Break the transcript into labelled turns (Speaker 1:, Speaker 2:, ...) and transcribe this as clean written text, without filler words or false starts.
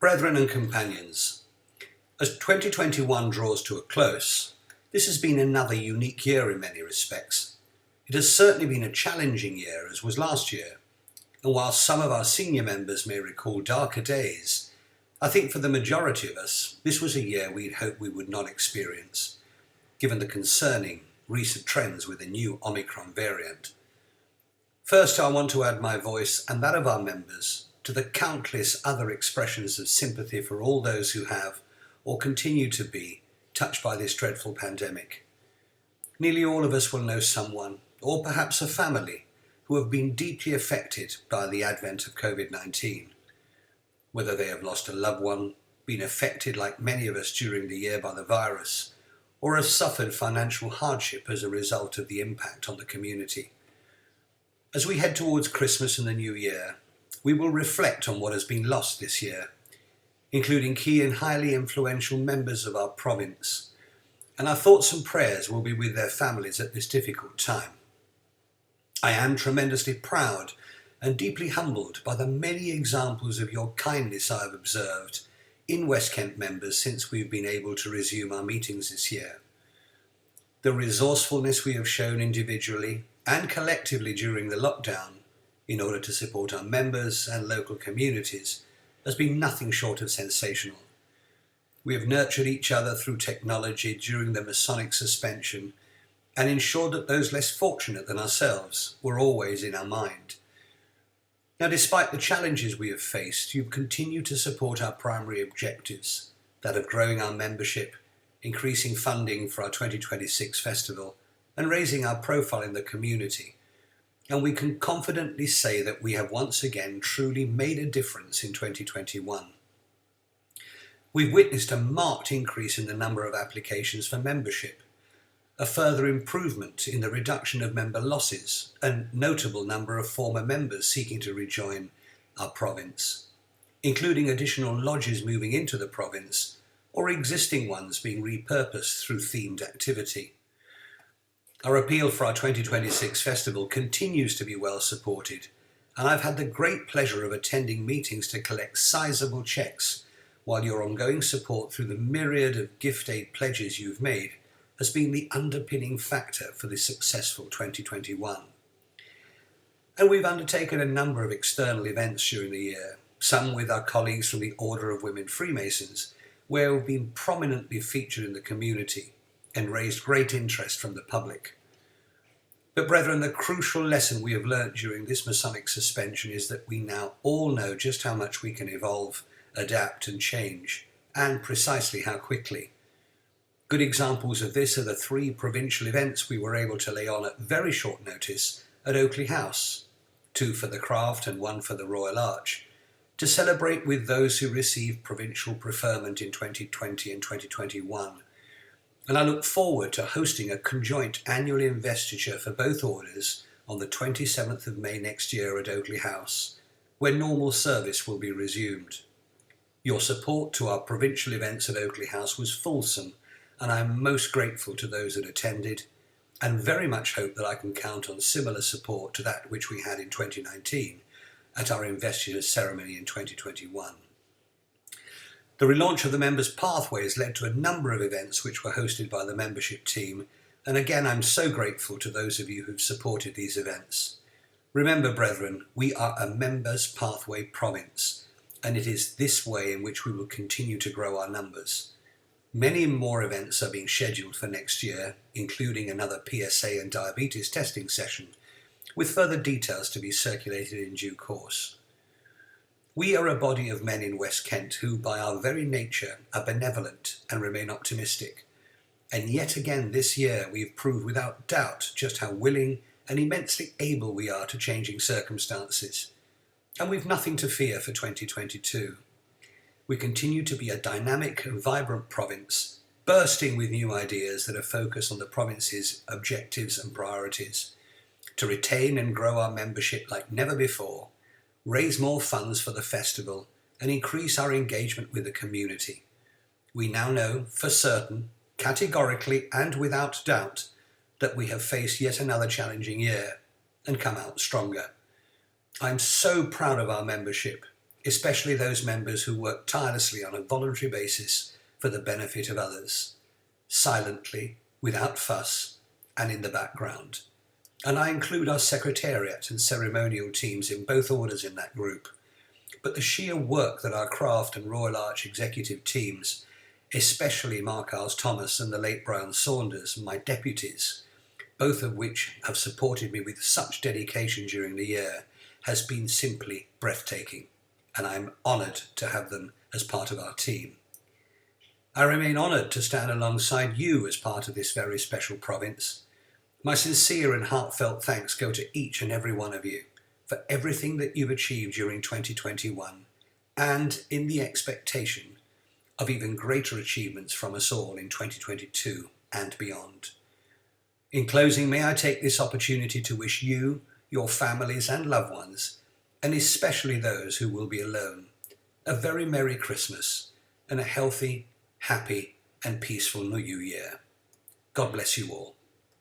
Speaker 1: Brethren and companions, as 2021 draws to a close, this has been another unique year in many respects. It has certainly been a challenging year, as was last year, and while some of our senior members may recall darker days, I think for the majority of us, this was a year we'd hoped we would not experience, given the concerning recent trends with the new Omicron variant. First, I want to add my voice and that of our members to the countless other expressions of sympathy for all those who have, or continue to be, touched by this dreadful pandemic. Nearly all of us will know someone, or perhaps a family, who have been deeply affected by the advent of COVID-19. Whether they have lost a loved one, been affected like many of us during the year by the virus, or have suffered financial hardship as a result of the impact on the community. As we head towards Christmas and the New Year, we will reflect on what has been lost this year, including key and highly influential members of our province, and our thoughts and prayers will be with their families at this difficult time. I am tremendously proud and deeply humbled by the many examples of your kindness I have observed in West Kent members since we've been able to resume our meetings this year. The resourcefulness we have shown individually and collectively during the lockdown in order to support our members and local communities has been nothing short of sensational. We have nurtured each other through technology during the Masonic suspension and ensured that those less fortunate than ourselves were always in our mind. Now, despite the challenges we have faced, you continue to support our primary objectives, that of growing our membership, increasing funding for our 2026 festival, and raising our profile in the community. And we can confidently say that we have once again truly made a difference in 2021. We've witnessed a marked increase in the number of applications for membership, a further improvement in the reduction of member losses, a notable number of former members seeking to rejoin our province, including additional lodges moving into the province or existing ones being repurposed through themed activity. Our appeal for our 2026 festival continues to be well supported, and I've had the great pleasure of attending meetings to collect sizable cheques, while your ongoing support through the myriad of gift aid pledges you've made has been the underpinning factor for this successful 2021. And we've undertaken a number of external events during the year, some with our colleagues from the Order of Women Freemasons, where we've been prominently featured in the community and raised great interest from the public. But brethren, the crucial lesson we have learnt during this Masonic suspension is that we now all know just how much we can evolve, adapt and change, and precisely how quickly. Good examples of this are the 3 provincial events we were able to lay on at very short notice at Oakley House, 2 for the Craft and 1 for the Royal Arch, to celebrate with those who received provincial preferment in 2020 and 2021. And I look forward to hosting a conjoint annual investiture for both orders on the 27th of May next year at Oakley House, where normal service will be resumed. Your support to our provincial events at Oakley House was fulsome, and I am most grateful to those that attended, and very much hope that I can count on similar support to that which we had in 2019 at our investiture ceremony in 2021. The relaunch of the Members' Pathways led to a number of events which were hosted by the membership team, and again I'm so grateful to those of you who've supported these events. Remember, brethren, we are a Members' Pathway province, and it is this way in which we will continue to grow our numbers. Many more events are being scheduled for next year, including another PSA and diabetes testing session, with further details to be circulated in due course. We are a body of men in West Kent who, by our very nature, are benevolent and remain optimistic. And yet again this year we've proved without doubt just how willing and immensely able we are to changing circumstances. And we've nothing to fear for 2022. We continue to be a dynamic and vibrant province, bursting with new ideas that are focused on the province's objectives and priorities, to retain and grow our membership like never before, raise more funds for the festival, and increase our engagement with the community. We now know for certain, categorically and without doubt, that we have faced yet another challenging year and come out stronger. I'm so proud of our membership especially those members who work tirelessly on a voluntary basis for the benefit of others, silently, without fuss, and in the background. And I include our secretariat and ceremonial teams in both orders in that group. But the sheer work that our Craft and Royal Arch executive teams, especially Mark Arles Thomas and the late Brian Saunders, my deputies, both of which have supported me with such dedication during the year, has been simply breathtaking, and I'm honoured to have them as part of our team. I remain honoured to stand alongside you as part of this very special province. My sincere and heartfelt thanks go to each and every one of you for everything that you've achieved during 2021 and in the expectation of even greater achievements from us all in 2022 and beyond. In closing, may I take this opportunity to wish you, your families and loved ones, and especially those who will be alone, a very Merry Christmas and a healthy, happy and peaceful New Year. God bless you all.